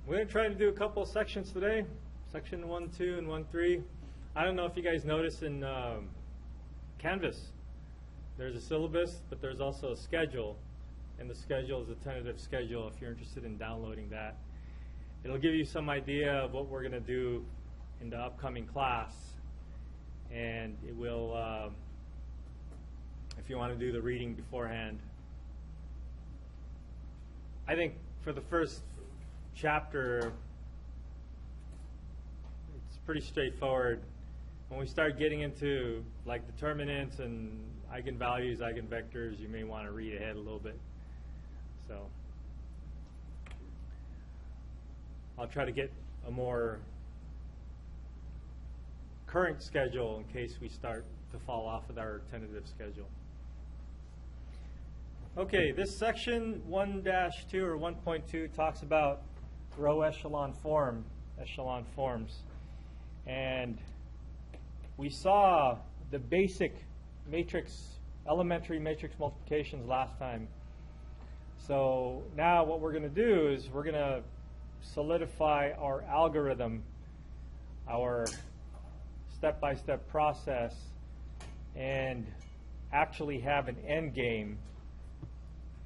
We're going to try to do a couple of sections today, section 1.2 and 1.3. I don't know if you guys noticed in Canvas, there's a syllabus, but there's also a schedule, and the schedule is a tentative schedule if you're interested in downloading that. It'll give you some idea of what we're going to do in the upcoming class, and it will, if you want to do the reading beforehand. I think for the first chapter, it's pretty straightforward. When we start getting into like determinants and eigenvalues, eigenvectors, you may want to read ahead a little bit. So I'll try to get a more current schedule in case we start to fall off of our tentative schedule. Okay, this section 1-2 or 1.2 talks about row echelon forms. And we saw the basic elementary matrix multiplications last time. So now what we're going to do is we're going to solidify our algorithm, our step-by-step process, and actually have an end game.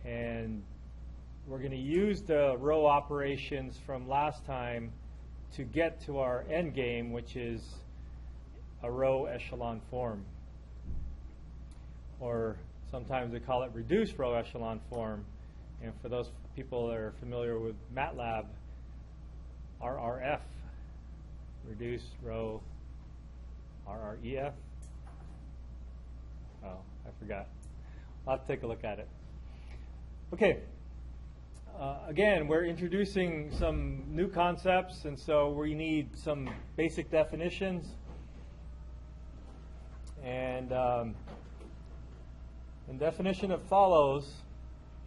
And we're going to use the row operations from last time to get to our end game, which is a row echelon form. Or sometimes they call it reduced row echelon form. And for those people that are familiar with MATLAB, RRF, reduced row, RREF. Oh, I forgot. I'll have to take a look at it. Okay. Again, we're introducing some new concepts, and so we need some basic definitions. And in definition of follows,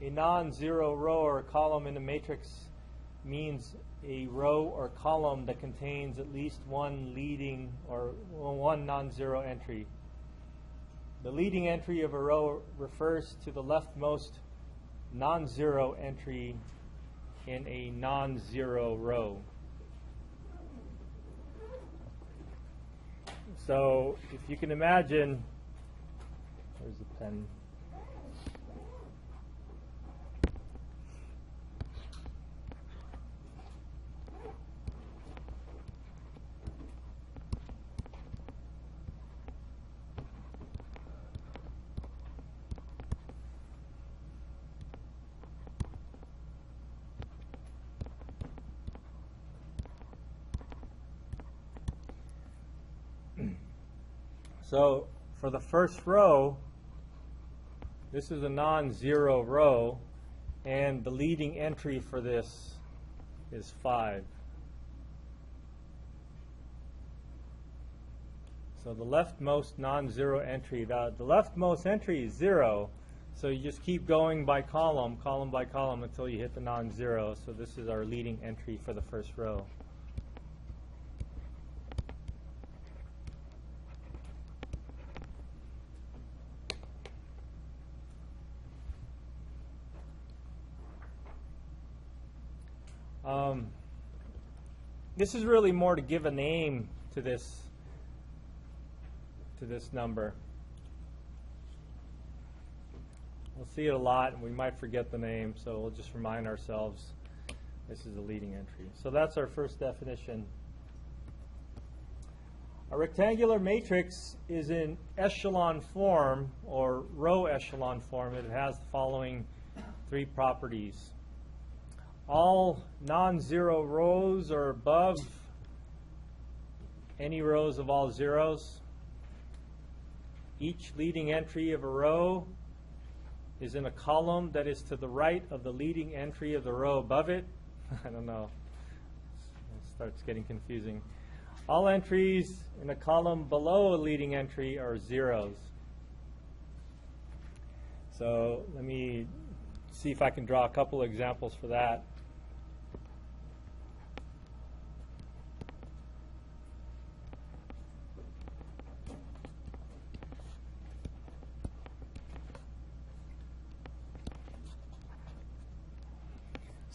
a non-zero row or column in a matrix means a row or column that contains at least one leading or one non-zero entry. The leading entry of a row refers to the leftmost non-zero entry in a non-zero row. So if you can imagine, there's the pen. So for the first row, this is a non-zero row, and the leading entry for this is 5. So the leftmost non-zero entry, the leftmost entry is 0, so you just keep going by column by column until you hit the non-zero. So this is our leading entry for the first row. This is really more to give a name to this number. We'll see it a lot, and we might forget the name, so we'll just remind ourselves this is the leading entry. So that's our first definition. A rectangular matrix is in echelon form or row echelon form. It has the following 3 properties. All non-zero rows are above any rows of all zeros. Each leading entry of a row is in a column that is to the right of the leading entry of the row above it. I don't know. It starts getting confusing. All entries in a column below a leading entry are zeros. So let me see if I can draw a couple of examples for that.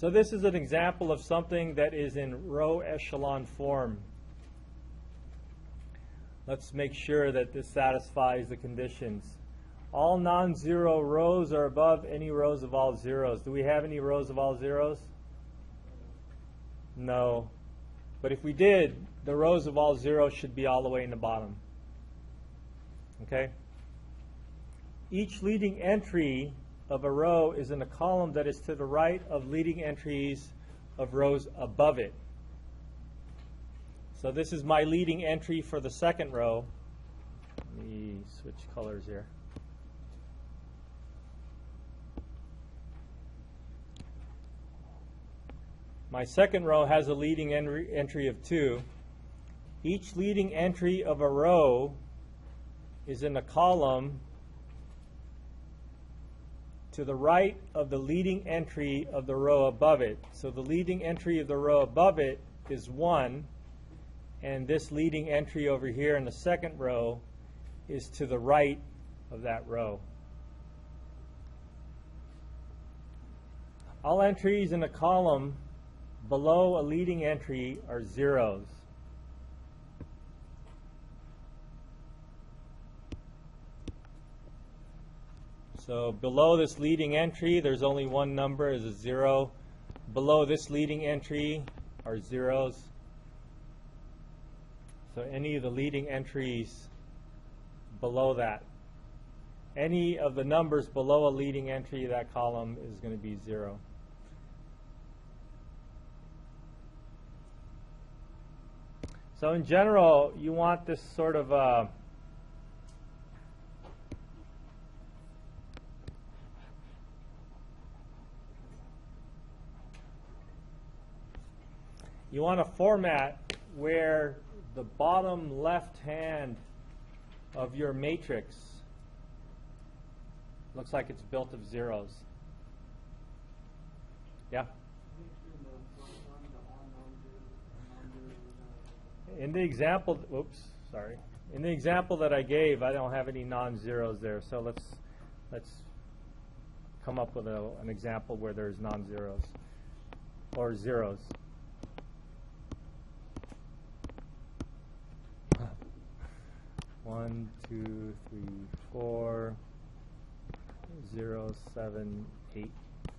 So this is an example of something that is in row echelon form. Let's make sure that this satisfies the conditions. All non-zero rows are above any rows of all zeros. Do we have any rows of all zeros? No. But if we did, the rows of all zeros should be all the way in the bottom. Okay? Each leading entry of a row is in a column that is to the right of leading entries of rows above it. So this is my leading entry for the second row. Let me switch colors here. My second row has a leading entry of 2. Each leading entry of a row is in a column to the right of the leading entry of the row above it. So the leading entry of the row above it is 1, and this leading entry over here in the second row is to the right of that row. All entries in a column below a leading entry are zeros. So below this leading entry, there's only one number, is a 0. Below this leading entry are zeros. So any of the leading entries below that, any of the numbers below a leading entry of that column is going to be 0. So in general, you want this sort of you want a format where the bottom left hand of your matrix looks like it's built of zeros. Yeah? In the example, in the example that I gave, I don't have any non-zeros there. So let's come up with an example where there's non-zeros or zeros. One, 2, 3, 4, 0, 7, 8,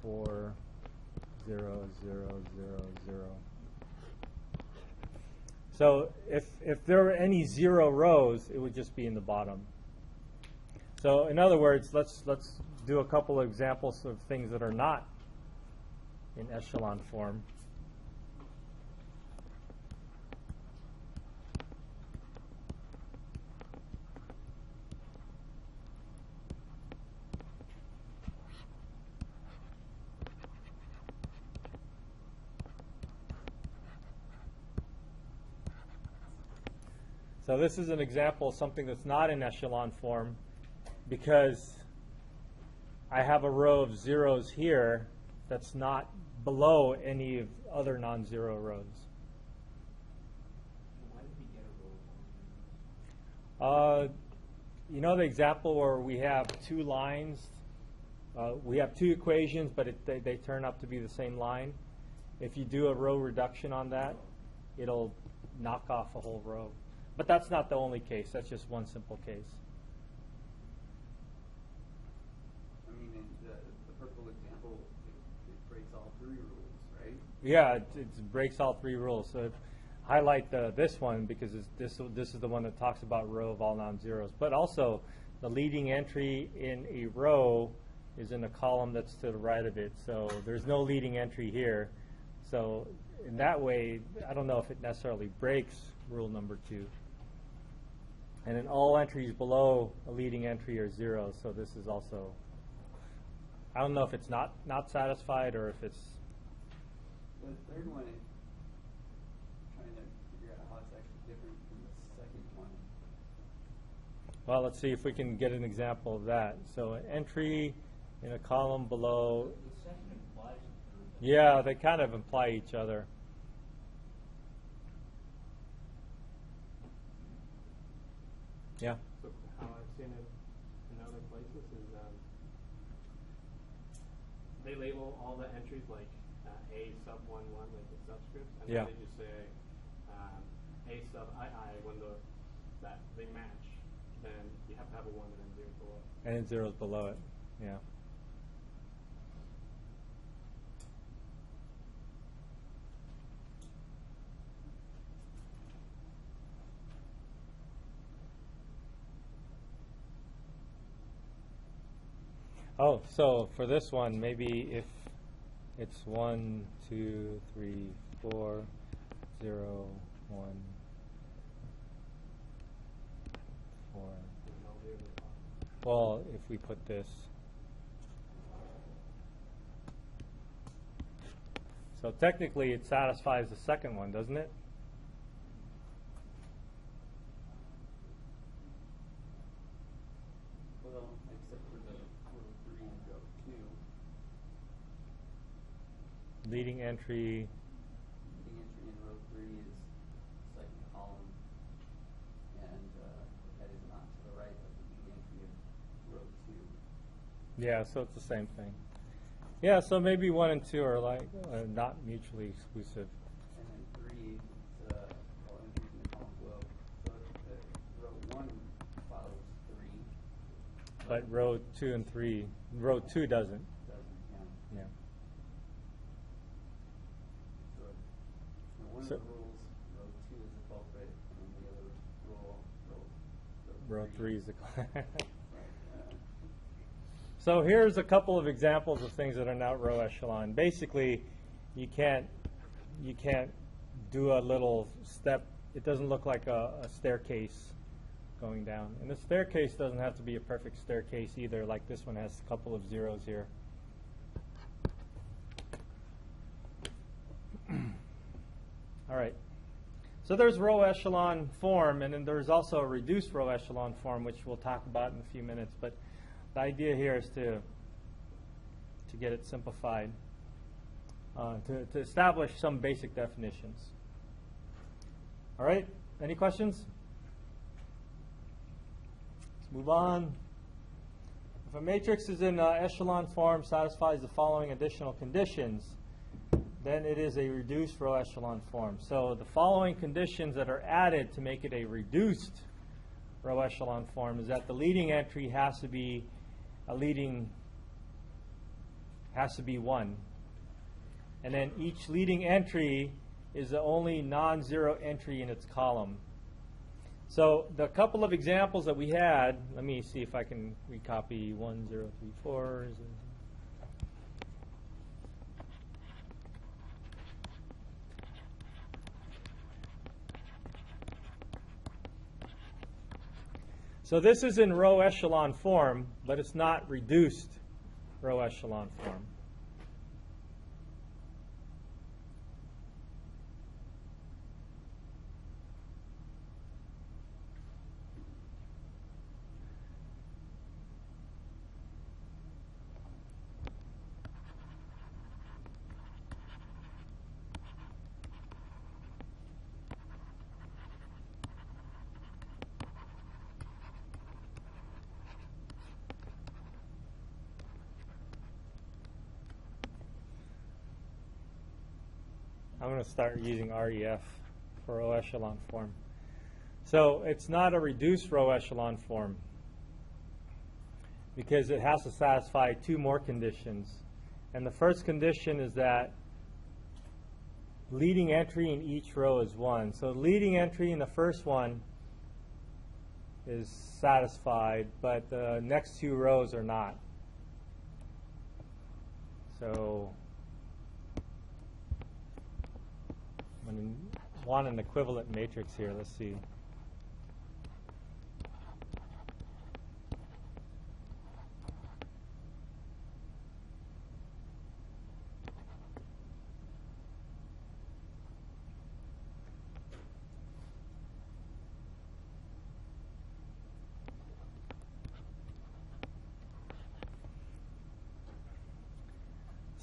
4, 0, 0, 0, 0. So if there were any 0 rows, it would just be in the bottom. So in other words, let's do a couple of examples of things that are not in echelon form. So this is an example of something that's not in echelon form because I have a row of zeros here that's not below any of other non-zero rows. Why did we get a row? You know the example where we have 2 lines? We have 2 equations, but they turn up to be the same line. If you do a row reduction on that, it'll knock off a whole row. But that's not the only case. That's just one simple case. I mean, in the purple example, it breaks all 3 rules, right? Yeah, it breaks all 3 rules. So highlight this one because this is the one that talks about row of all non-zeros. But also, the leading entry in a row is in a column that's to the right of it. So there's no leading entry here. So in that way, I don't know if it necessarily breaks rule number 2. And then all entries below a leading entry are 0. So this is also, I don't know if it's not satisfied or if it's. The third one, trying to figure out how it's actually different from the second one. Well, let's see if we can get an example of that. So an entry in a column below. The second implies. Yeah, they kind of imply each other. Yeah. So how I've seen it in other places is they label all the entries like A subscripts, and Yeah. then you say a sub I when that they match, then you have to have a 1 and then 0 below. And then zeros below it. Yeah. Oh, so for this one, maybe if it's 1, 2, 3, 4, 0, 1, 4. There's no zero in the bottom. Well, if we put this. So technically it satisfies the second one, doesn't it? Well, except for the row 3 and row 2. Leading entry. The entry in row 3 is second column, and that is not to the right of the entry of row 2. Yeah, so it's the same thing. Yeah, so maybe 1 and 2 are like not mutually exclusive. And then 3, all entries in the column below. So row 1 follows 3. But row 2 and 3, row 2 doesn't. Doesn't count. Yeah. So one So- of the rules, row 2 is the culprit, and then the other rule, Row 3 is the Right, So here's a couple of examples of things that are not row echelon. Basically, you can't do a little step. It doesn't look like a staircase going down. And the staircase doesn't have to be a perfect staircase either, like this one has a couple of zeros here. All right. So there's row echelon form, and then there's also a reduced row echelon form, which we'll talk about in a few minutes. But the idea here is to get it simplified, to establish some basic definitions. All right, any questions? Let's move on. If a matrix is in echelon form, satisfies the following additional conditions, then it is a reduced row echelon form. So the following conditions that are added to make it a reduced row echelon form is that the leading entry has to be one. And then each leading entry is the only non-zero entry in its column. So the couple of examples that we had, let me see if I can recopy 1, 0, 3, 4. So this is in row echelon form, but it's not reduced row echelon form. I'm going to start using REF for row echelon form. So it's not a reduced row echelon form because it has to satisfy two more conditions. And the first condition is that leading entry in each row is 1. So leading entry in the first one is satisfied, but the next two rows are not. So I'm going to want an equivalent matrix here. Let's see.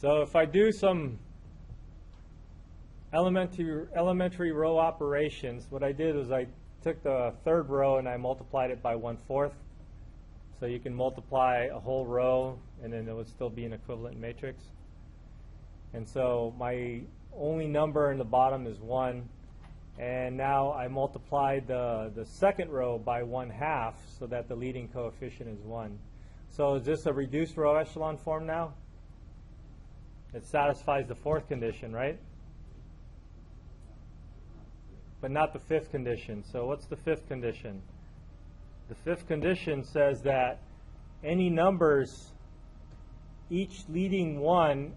So if I do some elementary row operations, what I did was I took the third row and I multiplied it by 1/4. So you can multiply a whole row and then it would still be an equivalent matrix. And so my only number in the bottom is 1. And now I multiplied the second row by 1/2 so that the leading coefficient is 1. So is this a reduced row echelon form now? It satisfies the fourth condition, right? But not the fifth condition. So what's the fifth condition? The fifth condition says that any numbers, each leading 1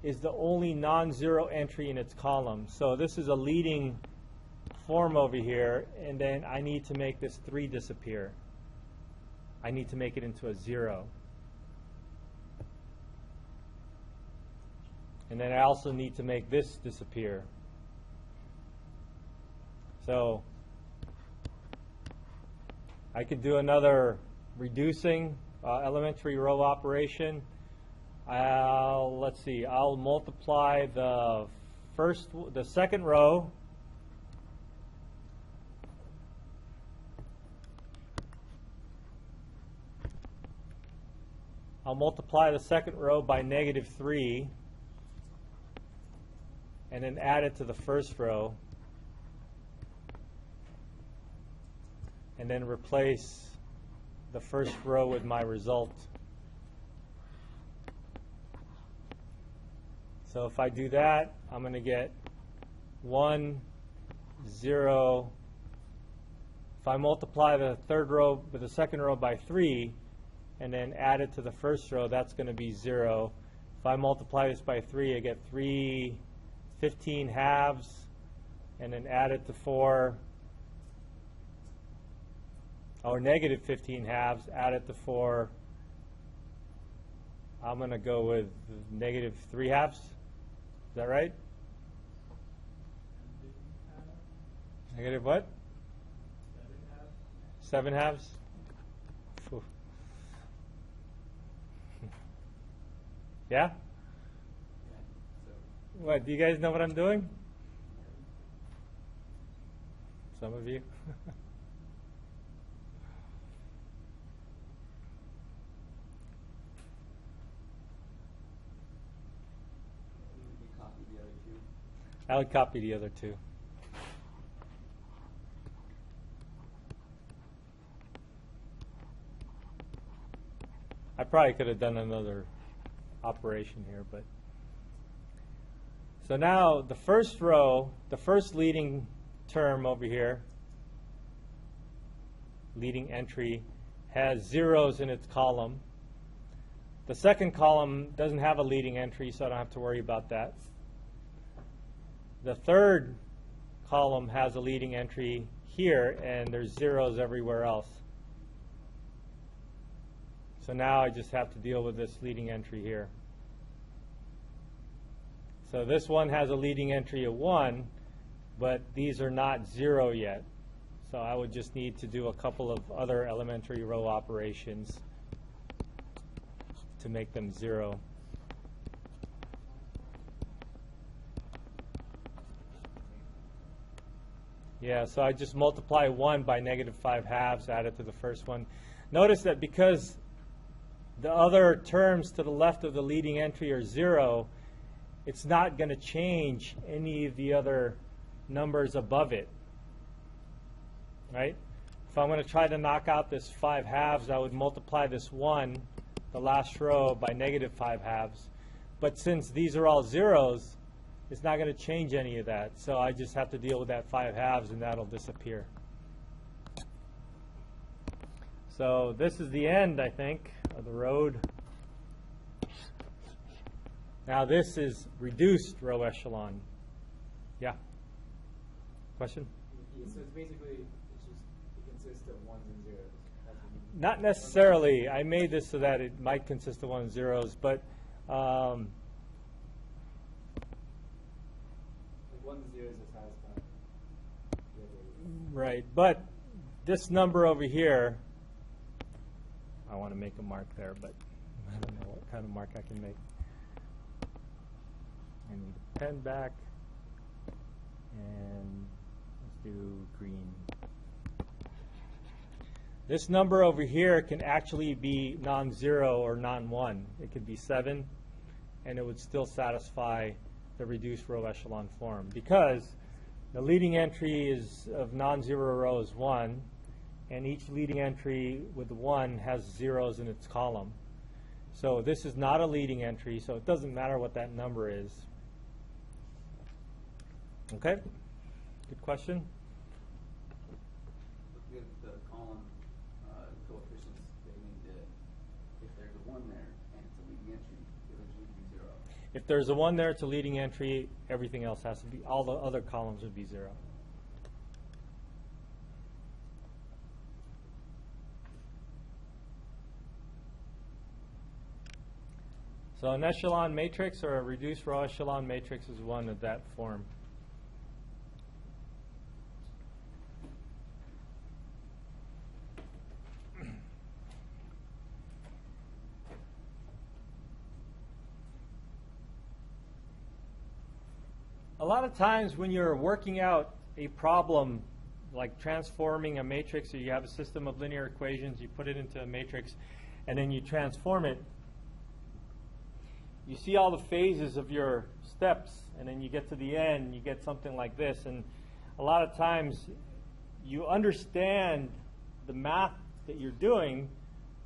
is the only non-zero entry in its column. So this is a leading form over here, and then I need to make this 3 disappear. I need to make it into a 0. And then I also need to make this disappear. So I could do another reducing elementary row operation. Let's see, I'll multiply the second row by -3 and then add it to the first row and then replace the first row with my result. So if I do that, I'm going to get 1, 0. If I multiply the second row by 3 and then add it to the first row, that's going to be 0. If I multiply this by 3, I get 3 15/2 and then add it to 4, or negative 15/2, add it to 4. I'm going to go with negative 3/2. Is that right? Negative what? 7/2. Yeah? What, do you guys know what I'm doing? Some of you? I would copy the other 2. I probably could have done another operation here, but so now the first row, the first leading term over here, leading entry, has zeros in its column. The second column doesn't have a leading entry, so I don't have to worry about that. The third column has a leading entry here, and there's zeros everywhere else. So now I just have to deal with this leading entry here. So this one has a leading entry of 1, but these are not 0 yet. So I would just need to do a couple of other elementary row operations to make them 0. Yeah, so I just multiply 1 by negative 5/2, add it to the first one. Notice that because the other terms to the left of the leading entry are 0, it's not going to change any of the other numbers above it, right? If I'm going to try to knock out this 5/2, I would multiply this 1, the last row, by negative 5/2. But since these are all zeros, it's not going to change any of that. So I just have to deal with that 5/2, and that'll disappear. So this is the end, I think, of the road. Now this is reduced row echelon. Yeah? Question? Yeah, so it's basically, it consists of 1s and 0s. Not necessarily. I made this so that it might consist of 1s and 0s, but Like 1s and 0s is satisfied. right. But this number over here, I want to make a mark there, but I don't know what kind of mark I can make. I need a pen back, and let's do green. This number over here can actually be non-zero or non-1. It could be 7, and it would still satisfy the reduced row echelon form, because the leading entry is of non-zero row is 1, and each leading entry with 1 has zeros in its column. So this is not a leading entry, so it doesn't matter what that number is. Okay? Good question? Look at the column coefficients. They need to, if there's a 1 there and it's a leading entry, it would usually be 0. If there's a 1 there, it's a leading entry. Everything else has to be, all the other columns would be 0. So an echelon matrix or a reduced row echelon matrix is one of that form. A lot of times when you're working out a problem like transforming a matrix, or you have a system of linear equations, you put it into a matrix, and then you transform it, you see all the phases of your steps, and then you get to the end, you get something like this. And a lot of times you understand the math that you're doing,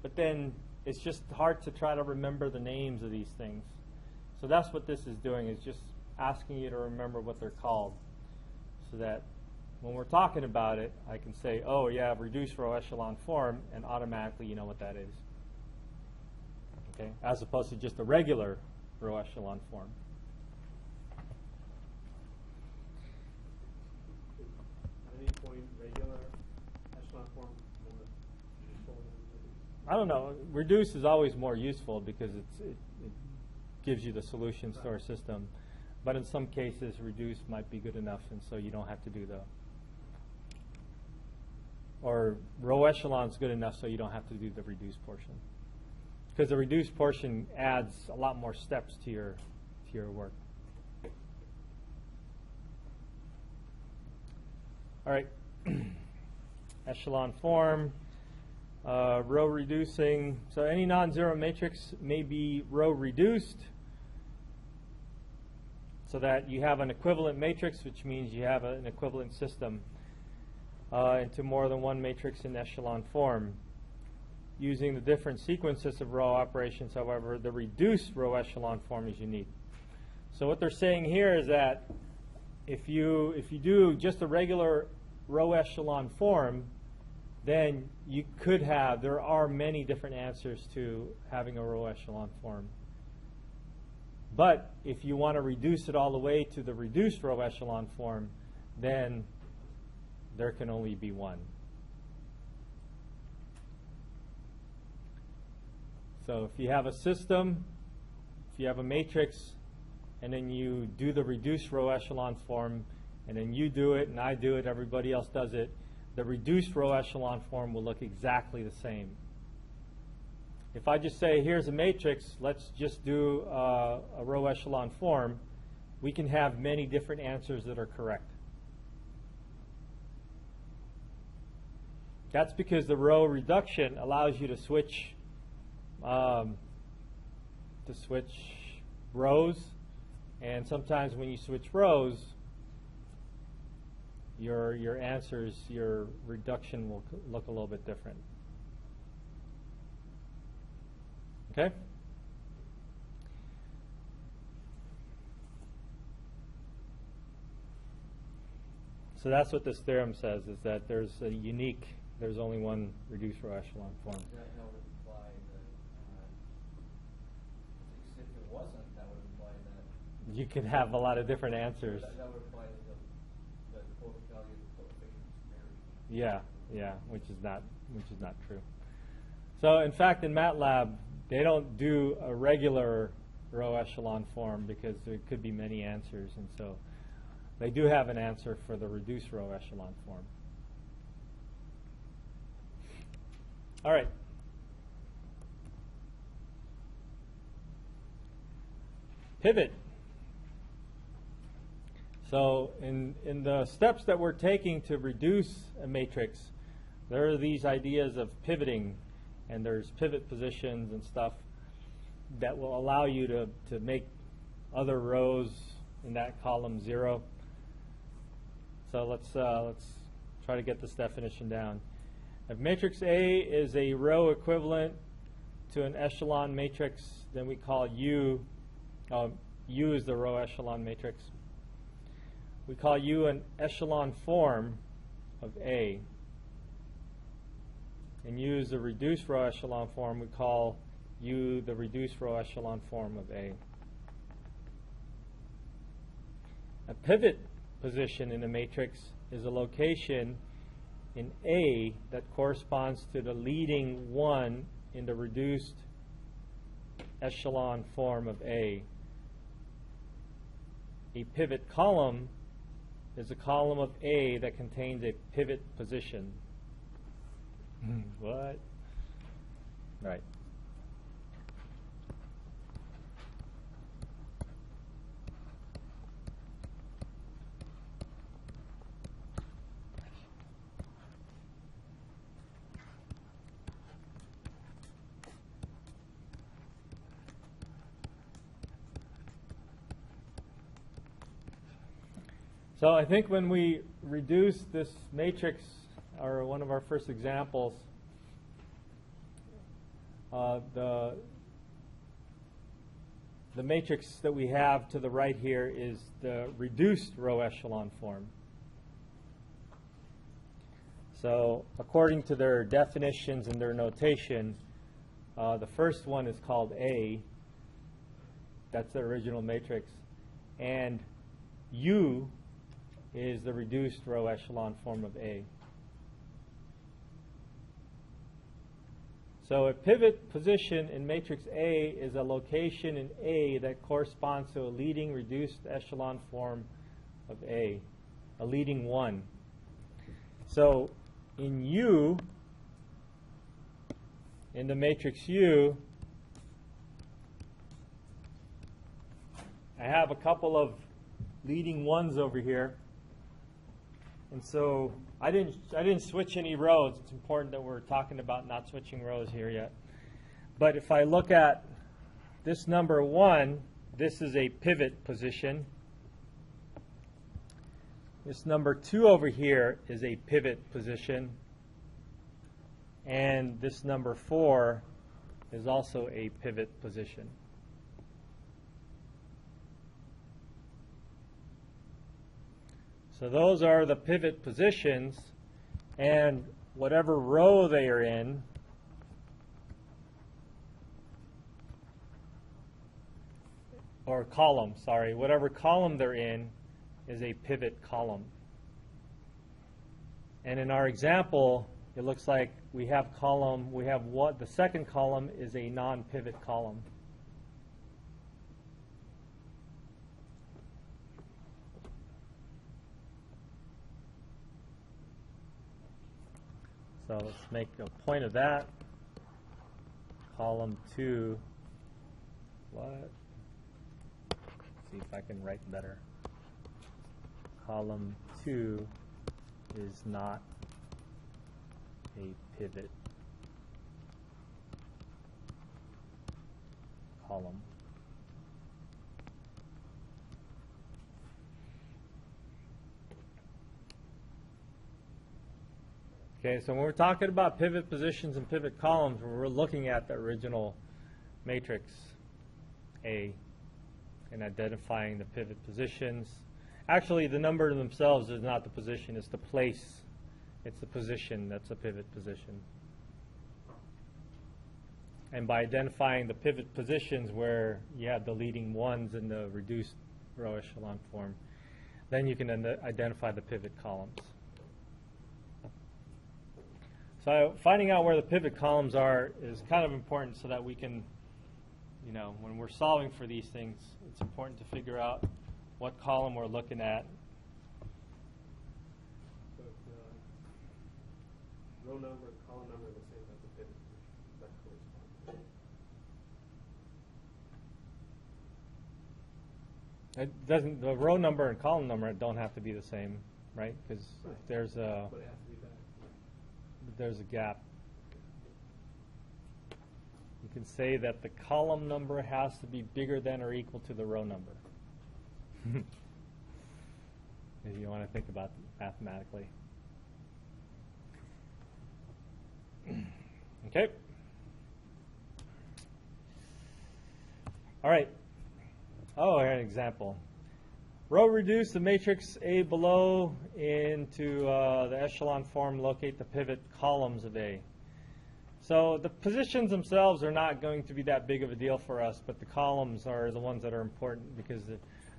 but then it's just hard to try to remember the names of these things. So that's what this is doing, is just asking you to remember what they're called, so that when we're talking about it, I can say, oh yeah, reduced row echelon form, and automatically you know what that is. Okay, as opposed to just a regular row echelon form. At any point, regular echelon form more useful than reduced? I don't know. Reduce is always more useful because it gives you the solutions to our system. But in some cases, reduce might be good enough, and so you don't have to do the. Or row echelon is good enough, so you don't have to do the reduced portion. Because the reduced portion adds a lot more steps to your work. All right, echelon form, row reducing. So any non-zero matrix may be row reduced, so that you have an equivalent matrix, which means you have an equivalent system, into more than one matrix in echelon form. Using the different sequences of row operations, however, the reduced row echelon form is unique. So what they're saying here is that if you do just a regular row echelon form, then you could have, there are many different answers to having a row echelon form. But if you want to reduce it all the way to the reduced row echelon form, then there can only be one. So if you have a system, if you have a matrix, and then you do the reduced row echelon form, and then you do it, and I do it, everybody else does it, the reduced row echelon form will look exactly the same. If I just say, here's a matrix, let's just do a row echelon form, we can have many different answers that are correct. That's because the row reduction allows you to switch rows, and sometimes when you switch rows, your answers, your reduction will look a little bit different. Okay? So that's what this theorem says, is that there's only one reduced row echelon form. That would imply that, if it wasn't, that would imply that You could have a lot of different answers. that would imply that the quote value of the coefficients vary. Yeah, which is not true. So in fact, in MATLAB, they don't do a regular row echelon form because there could be many answers, and so they do have an answer for the reduced row echelon form. All right. Pivot. So in the steps that we're taking to reduce a matrix, there are these ideas of pivoting, and there's pivot positions and stuff that will allow you to make other rows in that column 0. So let's try to get this definition down. If matrix A is a row equivalent to an echelon matrix, then we call U, U is the row echelon matrix. We call U an echelon form of A. And U is the reduced row echelon form. We call U the reduced row echelon form of A. A pivot position in a matrix is a location in A that corresponds to the leading one in the reduced echelon form of A. A pivot column is a column of A that contains a pivot position. What? Right. So I think when we reduce this matrix, or one of our first examples, the matrix that we have to the right here is the reduced row echelon form. So according to their definitions and their notation, the first one is called A. That's the original matrix. And U is the reduced row echelon form of A. So a pivot position in matrix A is a location in A that corresponds to a leading reduced echelon form of A, a leading one. So in U, in the matrix U, I have a couple of leading ones over here. And so I didn't switch any rows. It's important that we're talking about not switching rows here yet. But if I look at this number 1, this is a pivot position. This number 2 over here is a pivot position. And this number 4 is also a pivot position. So those are the pivot positions, and whatever row they are in, or column, sorry, whatever column they're in is a pivot column. And in our example, it looks like we have what the second column is a non-pivot column. So let's make a point of that. Column 2, what? See if I can write better. Column 2 is not a pivot column. Okay, so when we're talking about pivot positions and pivot columns, we're looking at the original matrix A and identifying the pivot positions. Actually, the number themselves is not the position, it's the place. It's the position that's a pivot position. And by identifying the pivot positions where you have the leading ones in the reduced row echelon form, then you can identify the pivot columns. So finding out where the pivot columns are is kind of important so that we can, when we're solving for these things, it's important to figure out what column we're looking at. So if the row number and column number are the same, that's a pivot position. That corresponds. It doesn't. The row number and column number don't have to be the same, right? Because if there's a But it has to be that. there's a gap. You can say that the column number has to be bigger than or equal to the row number. if you want to think about it mathematically. Okay. All right. Oh, here's an example. Row reduce the matrix A below into the echelon form. Locate the pivot columns of A. So the positions themselves are not going to be that big of a deal for us, but the columns are the ones that are important because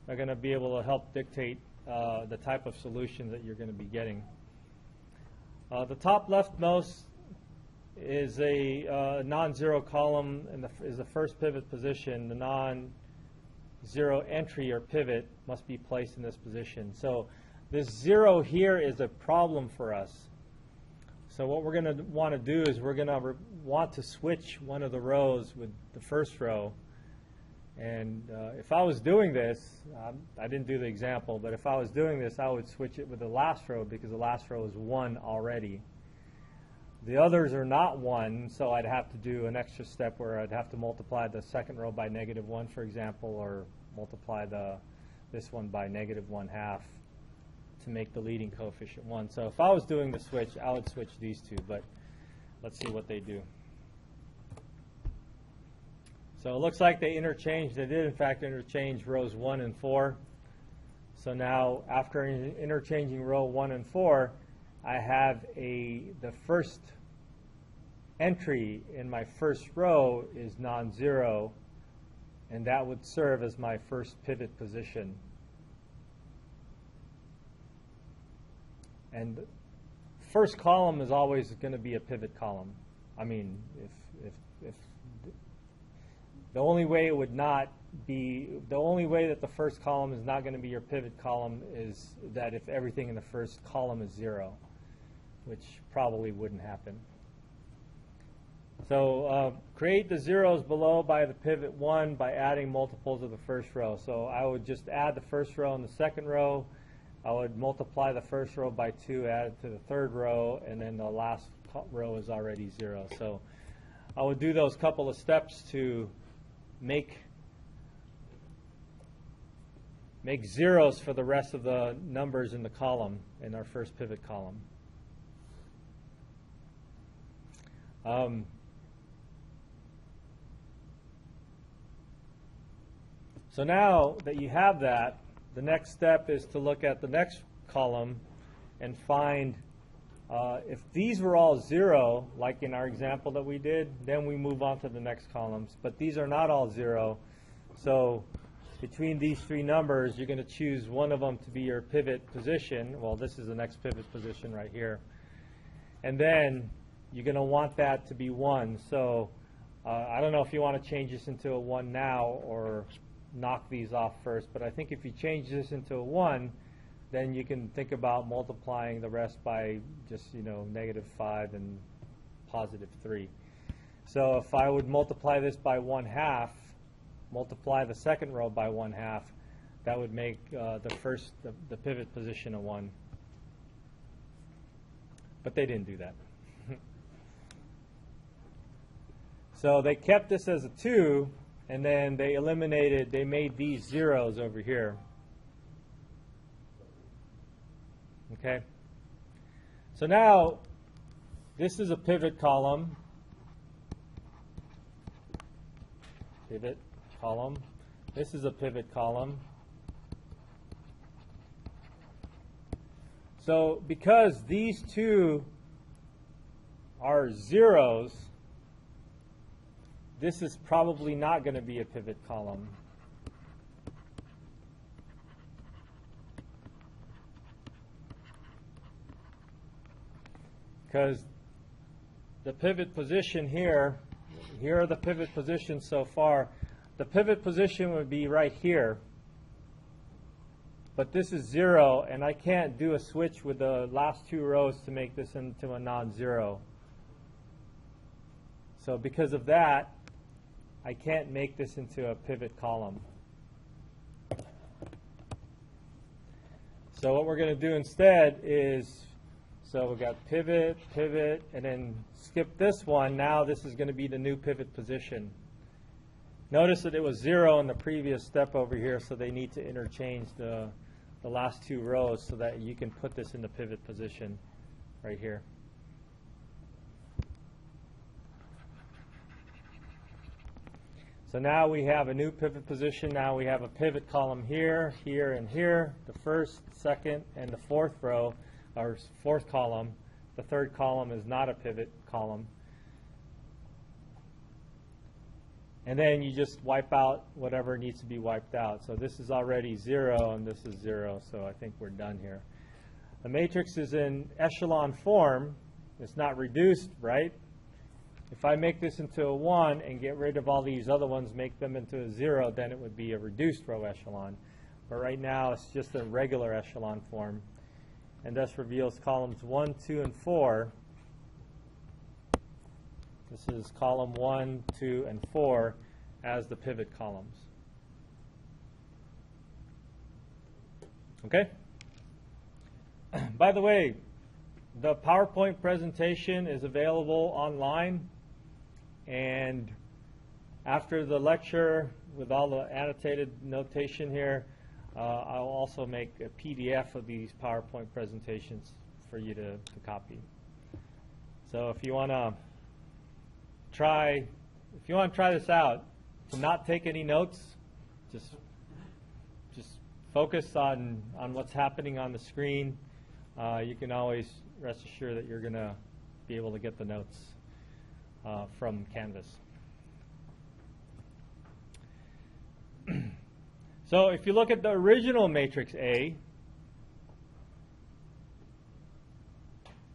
they're going to be able to help dictate the type of solution that you're going to be getting. The top leftmost is a non-zero column and is the first pivot position. The non-zero entry or pivot must be placed in this position. So this 0 here is a problem for us. So what we're going to want to do is we're going to want to switch one of the rows with the first row. And if I was doing this, I didn't do the example, but if I was doing this, I would switch it with the last row because the last row is 1 already. The others are not 1, so I'd have to do an extra step where I'd have to multiply the second row by -1, for example, or multiply this one by -1/2 to make the leading coefficient 1. So if I was doing the switch, I would switch these two, but let's see what they do. So it looks like they interchanged. They did, in fact, interchange rows 1 and 4. So now, after interchanging row 1 and 4, I have the first entry in my first row is non-zero, and that would serve as my first pivot position. And the first column is always going to be a pivot column. I mean, if the only way it would not be, the only way that the first column is not going to be your pivot column is that if everything in the first column is 0, which probably wouldn't happen. So create the zeros below by the pivot 1 by adding multiples of the first row. So I would just add the first row and the second row. I would multiply the first row by 2, add it to the third row, and then the last row is already 0. So I would do those couple of steps to make zeros for the rest of the numbers in the column, in our first pivot column. So now that you have that, the next step is to look at the next column and find if these were all 0, like in our example that we did, then we move on to the next columns. But these are not all 0. So between these 3 numbers, you're going to choose one of them to be your pivot position. Well, this is the next pivot position right here. And then you're going to want that to be 1. So I don't know if you want to change this into a 1 now or knock these off first, but I think if you change this into a 1, then you can think about multiplying the rest by just, -5 and +3. So if I would multiply this by 1/2, multiply the second row by 1/2, that would make the pivot position a 1. But they didn't do that. So they kept this as a 2, and then they made these zeros over here. Okay? So now, this is a pivot column. Pivot column. This is a pivot column. So because these two are zeros, this is probably not going to be a pivot column. Because the pivot position here are the pivot positions so far. The pivot position would be right here. But this is 0, and I can't do a switch with the last 2 rows to make this into a non-zero. So because of that, I can't make this into a pivot column. So what we're going to do instead is, so we've got pivot, pivot, and then skip this one. Now this is going to be the new pivot position. Notice that it was 0 in the previous step over here, so they need to interchange the last two rows so that you can put this in the pivot position right here. So now we have a new pivot position. Now we have a pivot column here, here, and here. The first, second, and the fourth row, or fourth column. The third column is not a pivot column. And then you just wipe out whatever needs to be wiped out. So this is already 0, and this is 0, so I think we're done here. The matrix is in echelon form. It's not reduced, right? If I make this into a 1 and get rid of all these other ones, make them into a 0, then it would be a reduced row echelon. But right now, it's just a regular echelon form, and thus reveals columns 1, 2, and 4. This is column 1, 2, and 4 as the pivot columns. Okay? By the way, the PowerPoint presentation is available online, and after the lecture, with all the annotated notation here, I'll also make a PDF of these PowerPoint presentations for you to copy. So if you want to try this out, to not take any notes, just focus on what's happening on the screen. You can always rest assured that you're going to be able to get the notes from Canvas. So if you look at the original matrix A,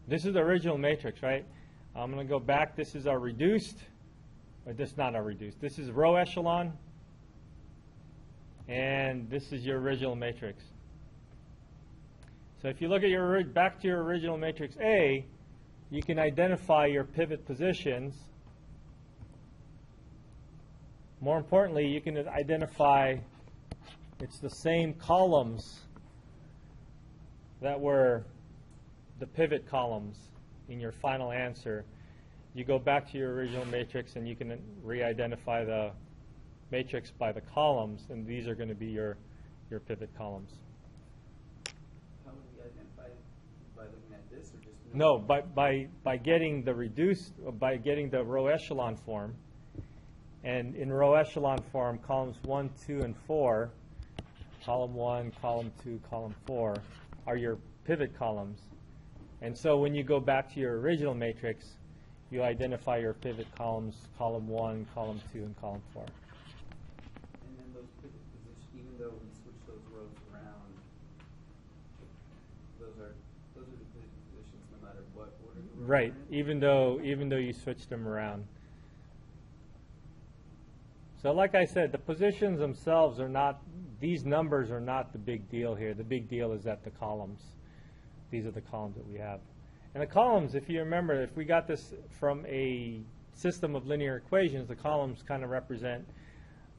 this is the original matrix, right? I'm going to go back. This is our reduced, or this is not our reduced. This is row echelon, and this is your original matrix. So if you look at your back to your original matrix A, you can identify your pivot positions. More importantly, you can identify it's the same columns that were the pivot columns in your final answer. You go back to your original matrix and you can re-identify the matrix by the columns, and these are going to be your pivot columns. How would we identify it? By looking at this, or just No, by getting the reduced, by getting the row echelon form. And in row echelon form, columns 1, 2, and 4, column 1, column 2, column 4, are your pivot columns. And so when you go back to your original matrix, you identify your pivot columns, column 1, column 2, and column 4. And then those pivot positions, even though we switch those rows around, those are the pivot positions no matter what order the rows Right, are in? even though you switch them around. So like I said, the positions themselves are not, these numbers are not the big deal here. The big deal is that the columns, these are the columns that we have. And the columns, if you remember, if we got this from a system of linear equations, the columns kind of represent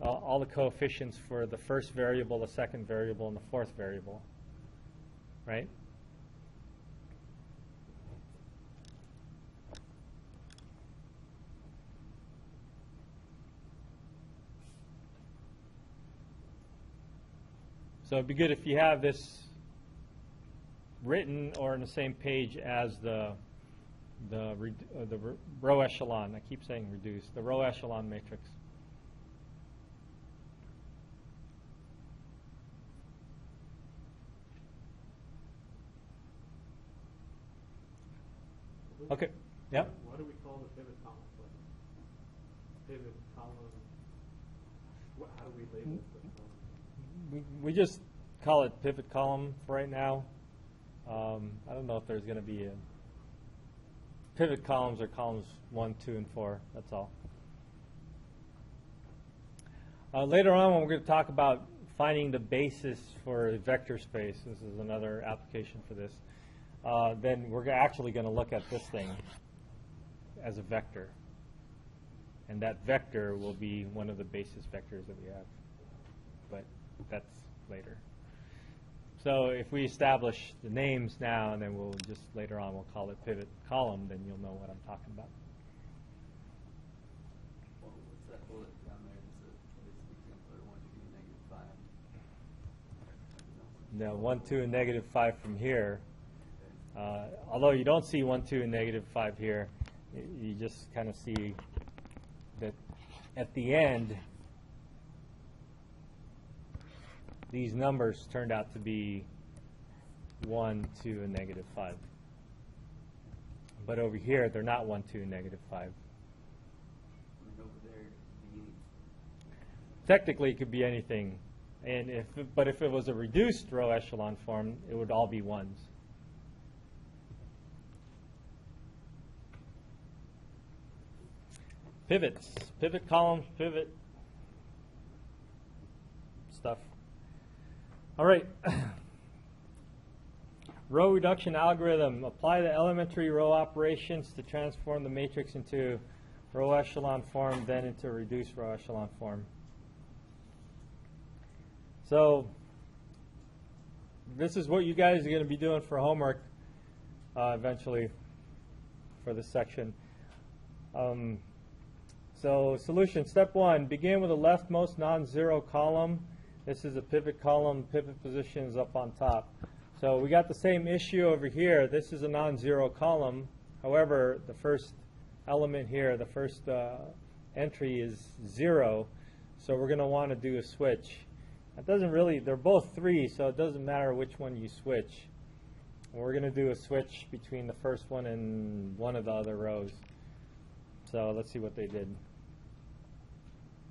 all the coefficients for the first variable, the second variable, and the fourth variable, right? So it'd be good if you have this written or on the same page as the row echelon. I keep saying reduced. The row echelon matrix. Okay. Yep. What do we call the pivot column? Pivot column. How do we label the column? We just call it pivot column for right now. I don't know if there's going to be a pivot columns or columns 1, 2, and 4. That's all. Later on, when we're going to talk about finding the basis for a vector space, this is another application for this, then we're actually going to look at this thing as a vector. And that vector will be one of the basis vectors that we have. But that's later. So if we establish the names now, and then we'll just later on we'll call it pivot column, then you'll know what I'm talking about. What's that bullet down there? Is it No, 1, 2, and negative 5 from here. Although you don't see 1, 2, and negative 5 here, you just kind of see that at the end, these numbers turned out to be 1, 2, and negative 5. But over here, they're not 1, 2, and negative 5. And over there, the Technically, it could be anything. And but if it was a reduced row echelon form, it would all be 1s. Pivots, pivot columns, pivot stuff. All right. Row reduction algorithm. Apply the elementary row operations to transform the matrix into row echelon form, then into reduced row echelon form. So this is what you guys are going to be doing for homework eventually for this section. So solution, step 1, begin with the leftmost non-zero column. This is a pivot column, pivot position is up on top. So we got the same issue over here. This is a non-zero column. However, the first element here, the first entry is 0. So we're going to want to do a switch. It doesn't really, they're both 3, so it doesn't matter which one you switch. And we're going to do a switch between the first one and one of the other rows. So let's see what they did.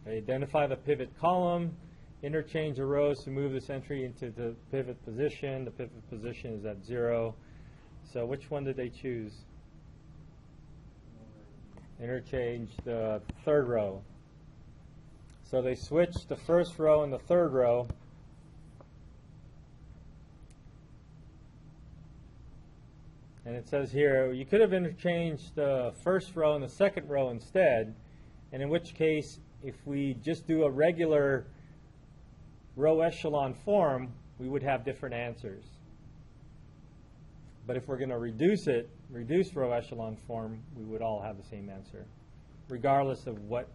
They identify the pivot column, interchange the rows to move this entry into the pivot position. The pivot position is at 0. So which one did they choose? Interchange the third row. So they switched the first row and the third row. And it says here, you could have interchanged the first row and the second row instead, and in which case, if we just do a regular row echelon form, we would have different answers. But if we're going to reduce row echelon form, we would all have the same answer, regardless of what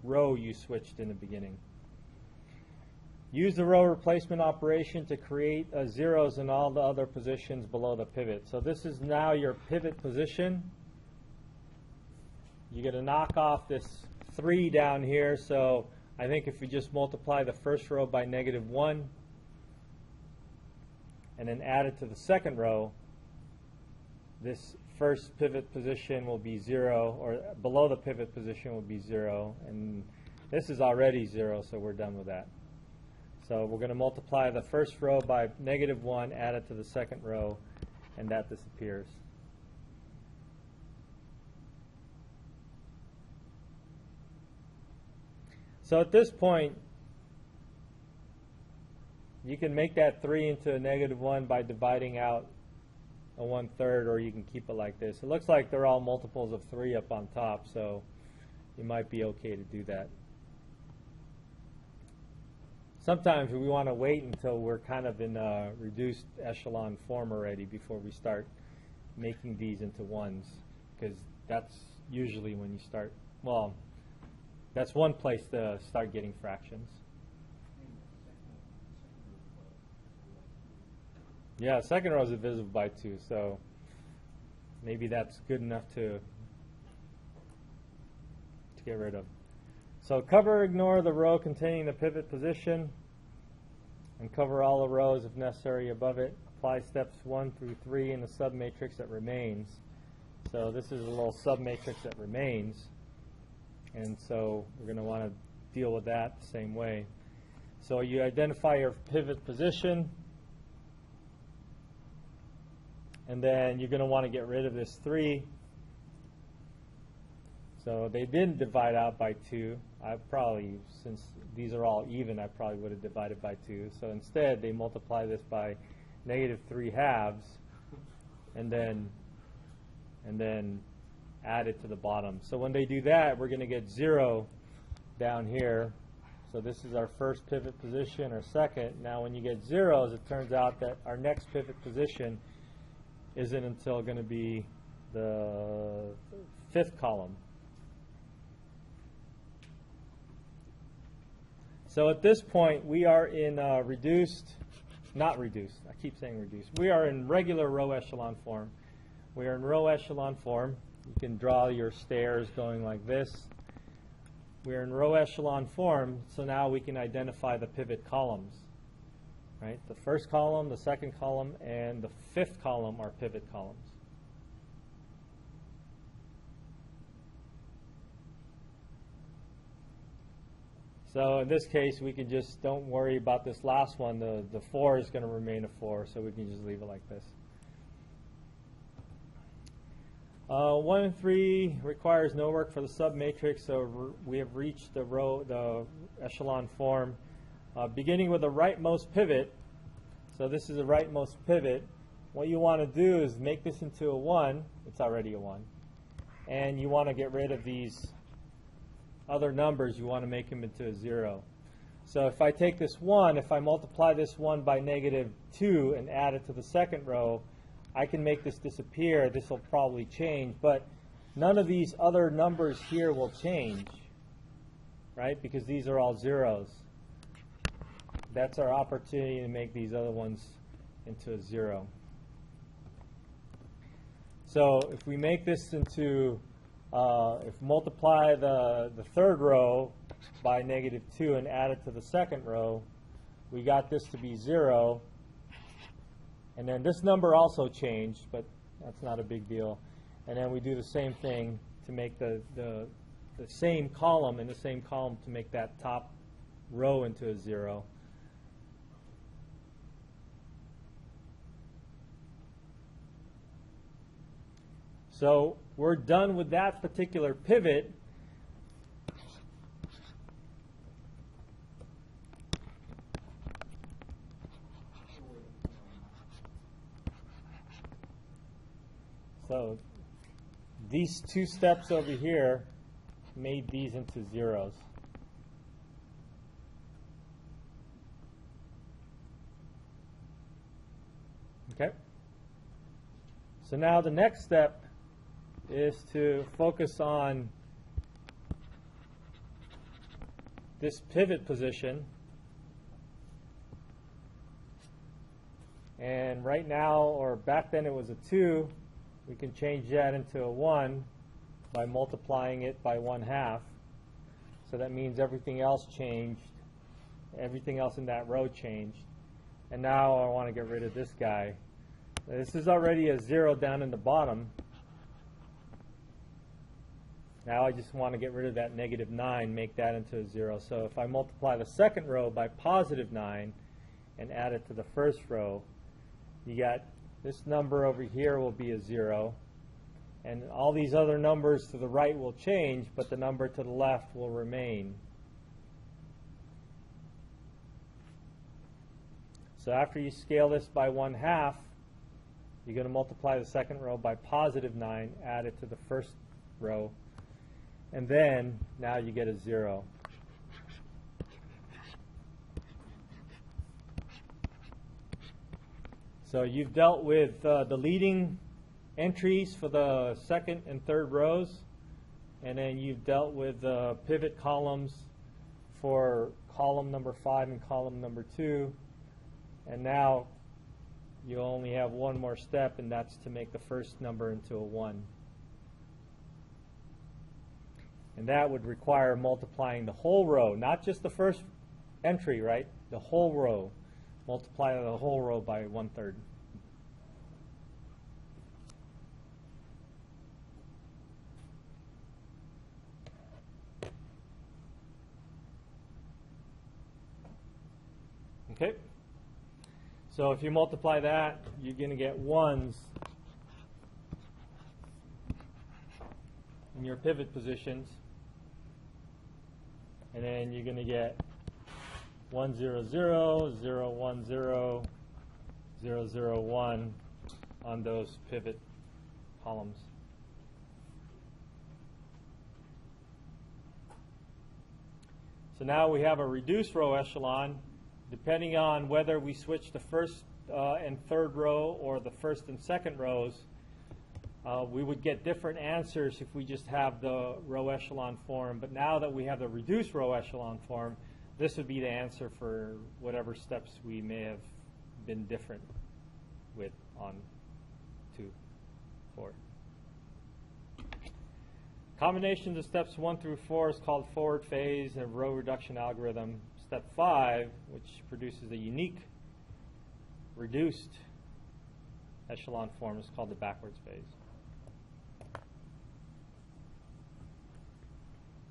row you switched in the beginning. Use the row replacement operation to create zeros in all the other positions below the pivot. So this is now your pivot position. You're going to knock off this 3 down here. So I think if we just multiply the first row by -1 and then add it to the second row, this first pivot position will be 0, or below the pivot position will be 0. And this is already 0, so we're done with that. So we're going to multiply the first row by -1, add it to the second row, and that disappears. So at this point, you can make that 3 into a -1 by dividing out a 1/3, or you can keep it like this. It looks like they're all multiples of 3 up on top, so you might be okay to do that. Sometimes we want to wait until we're kind of in a reduced echelon form already before we start making these into 1s, because that's usually when you start, well, that's one place to start getting fractions. Yeah, second row is divisible by 2, so maybe that's good enough to get rid of. So cover or ignore the row containing the pivot position, and cover all the rows if necessary above it. Apply steps 1 through 3 in the submatrix that remains. So this is a little submatrix that remains, and so we're going to want to deal with that the same way. So you identify your pivot position, and then you're going to want to get rid of this 3. So they didn't divide out by 2. I probably, since these are all even, I probably would have divided by 2. So instead, they multiply this by -3/2, and then add it to the bottom. So when they do that, we're going to get 0 down here. So this is our first pivot position, or second. Now when you get zeros, it turns out that our next pivot position isn't until going to be the 5th column. So at this point, we are in reduced not reduced. I keep saying reduced. We are in regular row echelon form. We are in row echelon form. You can draw your stairs going like this. We're in row echelon form, so now we can identify the pivot columns. Right? The first column, the second column, and the fifth column are pivot columns. So in this case, we can just don't worry about this last one. The 4 is going to remain a 4, so we can just leave it like this. 1 and 3 requires no work for the submatrix, so we have reached the echelon form. Beginning with the rightmost pivot, so this is the rightmost pivot. What you want to do is make this into a 1. It's already a 1. And you want to get rid of these other numbers. You want to make them into a 0. So if I take this 1, if I multiply this 1 by -2 and add it to the second row, I can make this disappear. This will probably change, but none of these other numbers here will change, right? Because these are all zeros. That's our opportunity to make these other ones into a 0. So if we make this into, if multiply the third row by -2 and add it to the second row, we got this to be 0. And then this number also changed, but that's not a big deal. And then we do the same thing to make the same column and the same column to make that top row into a 0. So we're done with that particular pivot. So these two steps over here made these into zeros. Okay? So now the next step is to focus on this pivot position. And right now, or back then it was a 2, we can change that into a 1 by multiplying it by 1/2. So that means everything else changed. Everything else in that row changed. And now I want to get rid of this guy. This is already a 0 down in the bottom. Now I just want to get rid of that -9, make that into a 0. So if I multiply the second row by +9 and add it to the first row, you got this number over here will be a 0. And all these other numbers to the right will change, but the number to the left will remain. So after you scale this by 1/2, you're going to multiply the second row by +9, add it to the first row, and then now you get a 0. So you've dealt with the leading entries for the second and third rows, and then you've dealt with the pivot columns for column number 5 and column number 2, and now you only have one more step, and that's to make the first number into a 1. And that would require multiplying the whole row, not just the first entry, right? The whole row. Multiply the whole row by 1/3. Okay? So if you multiply that, you're going to get 1s in your pivot positions. And then you're going to get 1 0 0 0 1 0 0 0 1 on those pivot columns. So now we have a reduced row echelon. Depending on whether we switch the first and third row or the first and second rows, we would get different answers if we just have the row echelon form. But now that we have the reduced row echelon form, this would be the answer for whatever steps we may have been different with on 2, 4. Combinations of steps 1 through 4 is called forward phase and row reduction algorithm. Step 5, which produces a unique reduced echelon form, is called the backwards phase.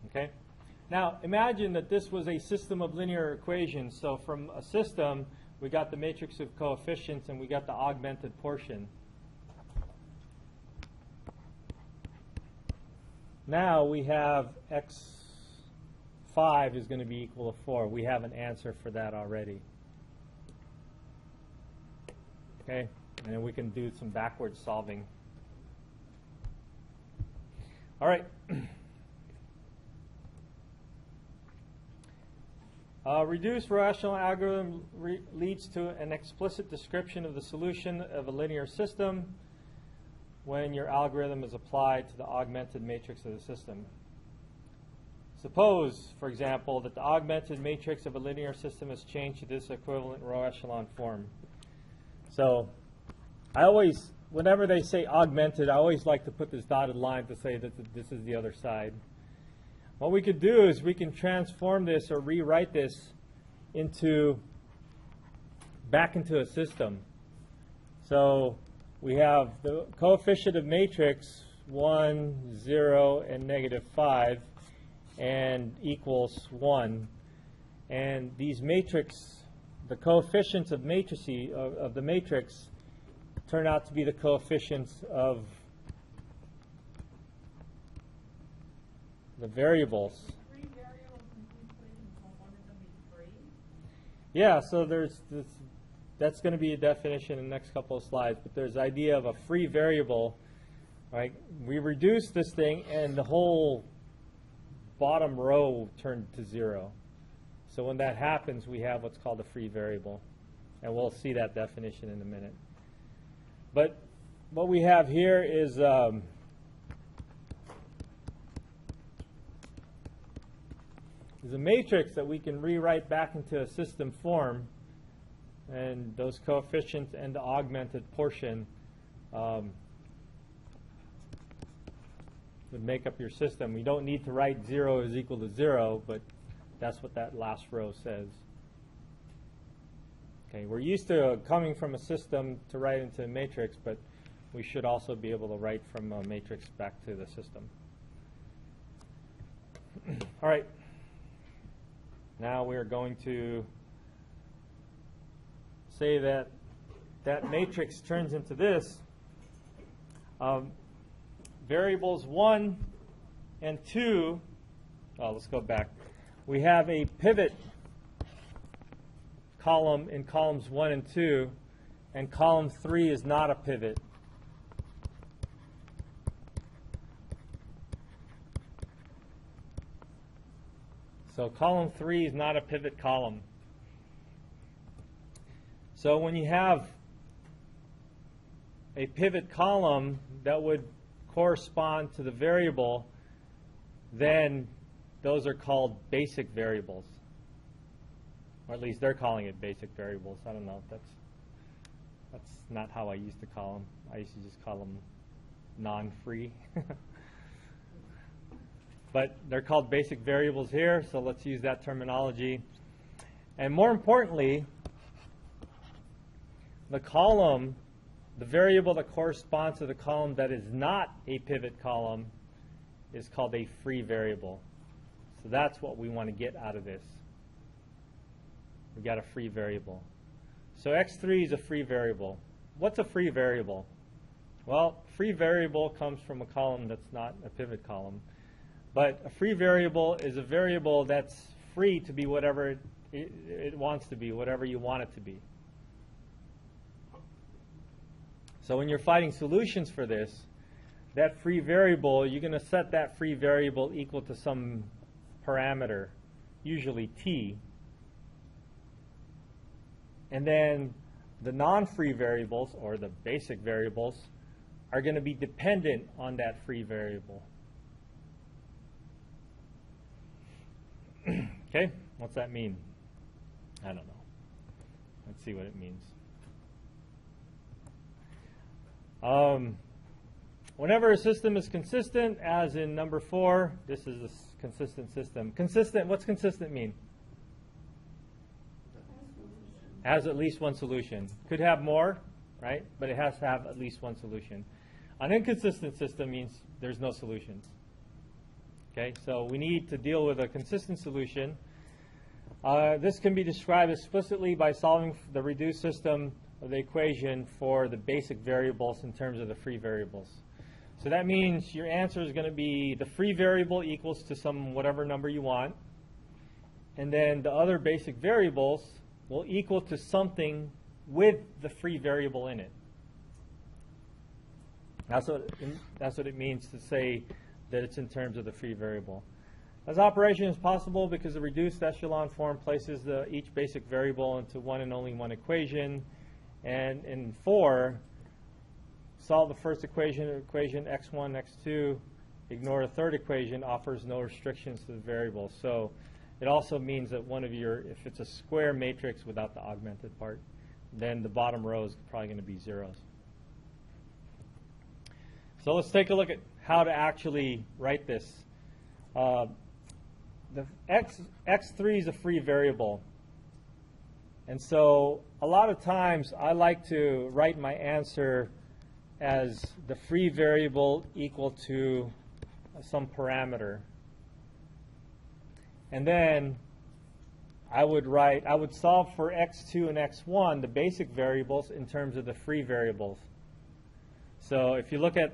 Okay? Now, imagine that this was a system of linear equations. So from a system, we got the matrix of coefficients and we got the augmented portion. Now we have x5 is going to be equal to 4. We have an answer for that already. Okay? And then we can do some backwards solving. All right. Reduced row echelon algorithm leads to an explicit description of the solution of a linear system when your algorithm is applied to the augmented matrix of the system. Suppose, for example, that the augmented matrix of a linear system is changed to this equivalent row echelon form. So I always, whenever they say augmented, I always like to put this dotted line to say that this is the other side. What we could do is we can transform this or rewrite this back into a system. So we have the coefficient of matrix 1, 0, and -5, and equals 1. And these matrix, the coefficients of matrices of the matrix turn out to be the coefficients of the variables. 3 variables in 2 equations, will one of them be free? Yeah, so there's this, that's going to be a definition in the next couple of slides, but there's the idea of a free variable, right? We reduce this thing and the whole bottom row turned to 0. So when that happens, we have what's called a free variable, and we'll see that definition in a minute. But what we have here is a matrix that we can rewrite back into a system form, and those coefficients and the augmented portion would make up your system. We don't need to write 0 is equal to 0, but that's what that last row says. Okay, we're used to coming from a system to write into a matrix, but we should also be able to write from a matrix back to the system. All right. Now we're going to say that that matrix turns into this. Variables 1 and 2, let's go back. We have a pivot column in columns 1 and 2, and column 3 is not a pivot. So column 3 is not a pivot column. So when you have a pivot column that would correspond to the variable, then those are called basic variables. Or at least they're calling it basic variables. I don't know if that's not how I used to call them. I used to just call them non-free. But they're called basic variables here, so let's use that terminology. And more importantly, the column, the variable that corresponds to the column that is not a pivot column is called a free variable. So that's what we want to get out of this. We got a free variable. So x3 is a free variable. What's a free variable? Well, free variable comes from a column that's not a pivot column. But a free variable is a variable that's free to be whatever it wants to be, whatever you want it to be. So when you're finding solutions for this, that free variable, you're going to set that free variable equal to some parameter, usually t. And then the non-free variables, or the basic variables, are going to be dependent on that free variable. Okay, what's that mean? I don't know. Let's see what it means. Whenever a system is consistent, as in number 4, this is a consistent system. Consistent, what's consistent mean? Has at least one solution. Could have more, right? But it has to have at least one solution. An inconsistent system means there's no solutions. Okay, so we need to deal with a consistent solution. This can be described explicitly by solving the reduced system of the equation for the basic variables in terms of the free variables. So that means your answer is going to be the free variable equals to some whatever number you want, and then the other basic variables will equal to something with the free variable in it. That's what it means to say that it's in terms of the free variable. As operation is possible because the reduced echelon form places each basic variable into one and only one equation. And in 4, solve the first equation x1, x2, ignore the third equation, offers no restrictions to the variables. So it also means that if it's a square matrix without the augmented part, then the bottom row is probably going to be zeros. So let's take a look at how to actually write this. The x3 is a free variable. And so a lot of times I like to write my answer as the free variable equal to some parameter. And then I would solve for x2 and x1, the basic variables, in terms of the free variables. So if you look at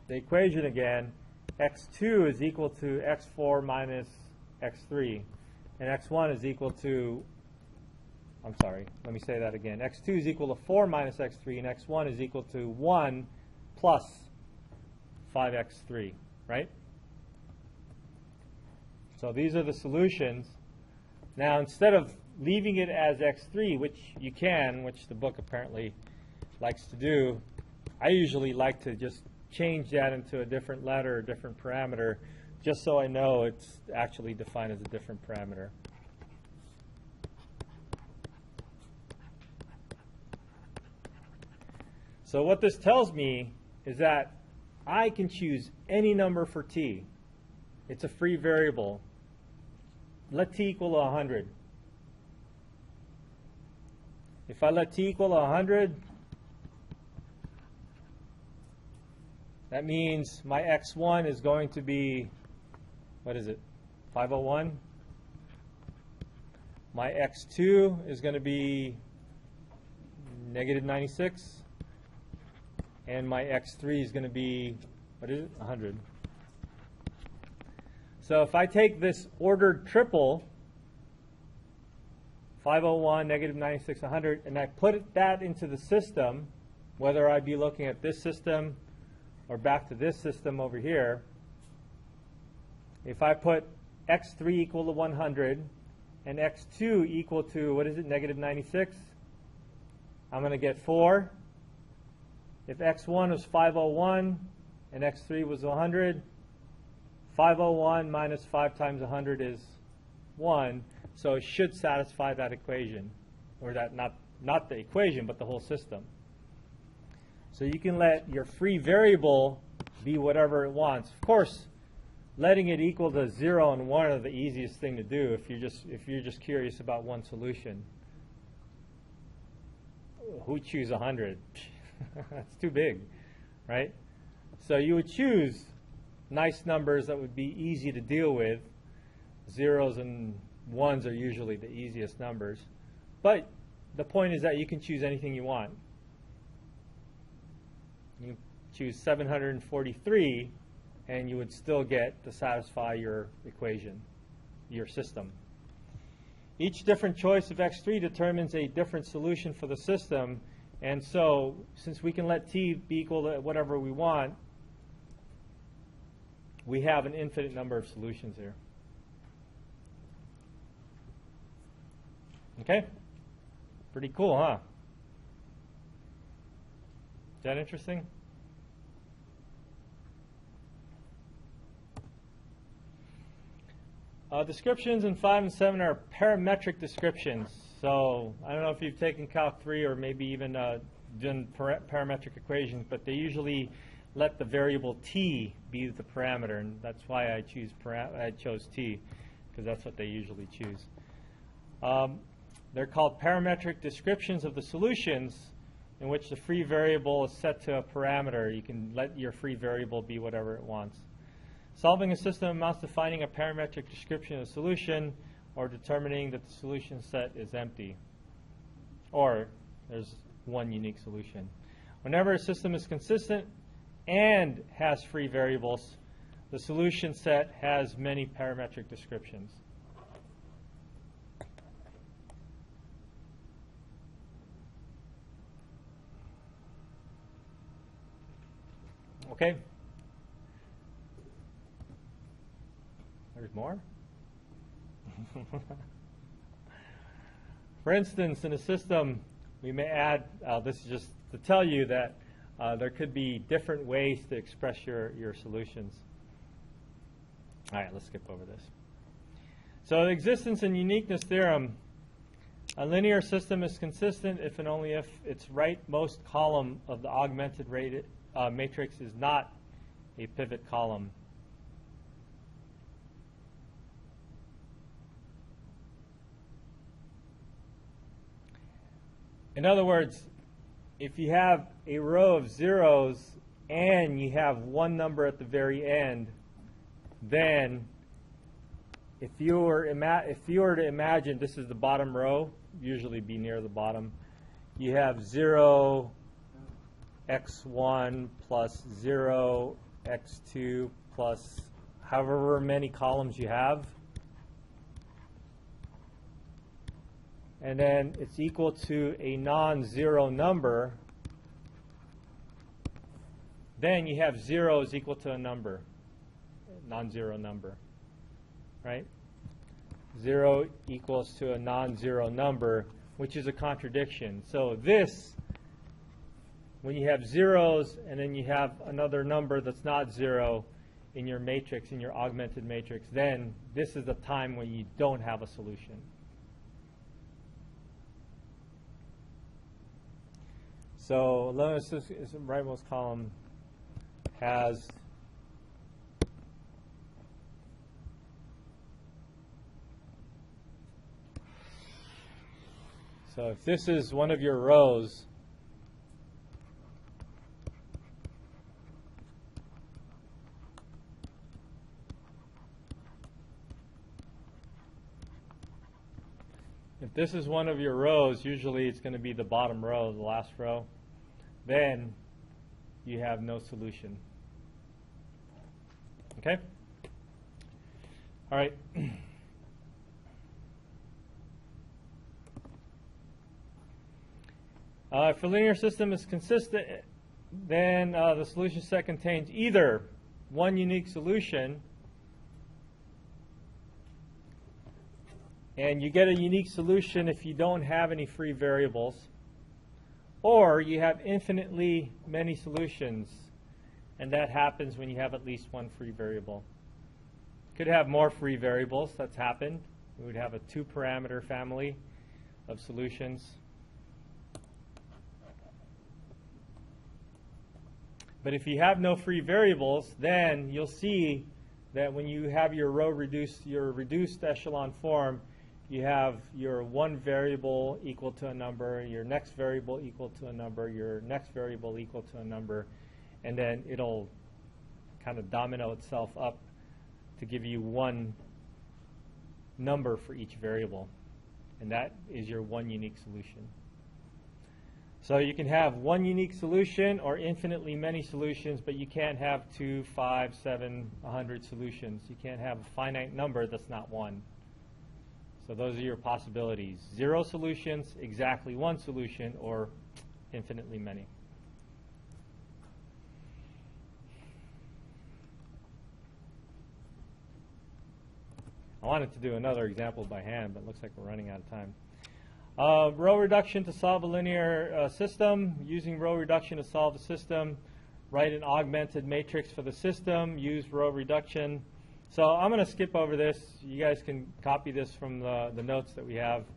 the equation again, x2 is equal to x4 minus x3, and x1 is equal to, let me say that again. x2 is equal to 4 minus x3, and x1 is equal to 1 plus 5x3, right? So these are the solutions. Now, instead of leaving it as x3, which you can, which the book apparently likes to do, I usually like to just change that into a different letter, a different parameter, just so I know it's actually defined as a different parameter. So what this tells me is that I can choose any number for t. It's a free variable. Let t equal 100. If I let t equal 100, that means my x1 is going to be, what is it, 501? My x2 is going to be negative 96. And my x3 is going to be, what is it, 100. So if I take this ordered triple, 501, negative 96, 100, and I put that into the system, whether I be looking at this system or back to this system over here, if I put x3 equal to 100 and x2 equal to, what is it, negative 96, I'm going to get 4. If x1 was 501 and x3 was 100, 501 minus 5 times 100 is 1, so it should satisfy that equation, or that not the equation, but the whole system. So you can let your free variable be whatever it wants. Of course, letting it equal to 0 and 1 are the easiest thing to do if you're just curious about one solution. Who choose 100? That's too big, right? So you would choose nice numbers that would be easy to deal with. Zeros and ones are usually the easiest numbers. But the point is that you can choose anything you want. You choose 743, and you would still get to satisfy your equation, your system. Each different choice of x3 determines a different solution for the system. And so, since we can let t be equal to whatever we want, we have an infinite number of solutions here. Okay? Pretty cool, huh? Is that interesting? Descriptions in 5 and 7 are parametric descriptions. So I don't know if you've taken Calc 3 or maybe even done parametric equations, but they usually let the variable t be the parameter, and that's why I chose t, because that's what they usually choose. They're called parametric descriptions of the solutions, in which the free variable is set to a parameter. You can let your free variable be whatever it wants. Solving a system amounts to finding a parametric description of a solution, or determining that the solution set is empty, or there's one unique solution. Whenever a system is consistent and has free variables, the solution set has many parametric descriptions. Okay? There's more? For instance, in a system, we may add, this is just to tell you that there could be different ways to express your solutions. All right, let's skip over this. So the existence and uniqueness theorem, a linear system is consistent if and only if its rightmost column of the augmented matrix is not a pivot column. In other words, if you have a row of zeros and you have one number at the very end, then if you were to imagine this is the bottom row, usually be near the bottom, you have 0, x1 plus 0, x2 plus however many columns you have. And then it's equal to a non-zero number, then you have 0 is equal to a number, non-zero number, right? 0 equals to a non-zero number, which is a contradiction. So this, when you have zeros and then you have another number that's not 0 in your matrix, in your augmented matrix, then this is the time when you don't have a solution. So rightmost column has so if this is one of your rows, if this is one of your rows, usually it's going to be the bottom row, the last row. Then you have no solution. Okay? All right. If a linear system is consistent, then the solution set contains either one unique solution, and you get a unique solution if you don't have any free variables, or you have infinitely many solutions, and that happens when you have at least one free variable. Could have more free variables. That's happened. We would have a 2-parameter family of solutions. But if you have no free variables, then you'll see that when you have your reduced echelon form, you have your one variable equal to a number, your next variable equal to a number, your next variable equal to a number, and then it'll kind of domino itself up to give you one number for each variable. And that is your one unique solution. So you can have one unique solution or infinitely many solutions, but you can't have 2, 5, 7, 100 solutions. You can't have a finite number that's not one. So those are your possibilities. 0 solutions, exactly one solution, or infinitely many. I wanted to do another example by hand, but it looks like we're running out of time. Row reduction to solve a linear system. Using row reduction to solve a system, write an augmented matrix for the system, use row reduction. So I'm going to skip over this. You guys can copy this from the notes that we have.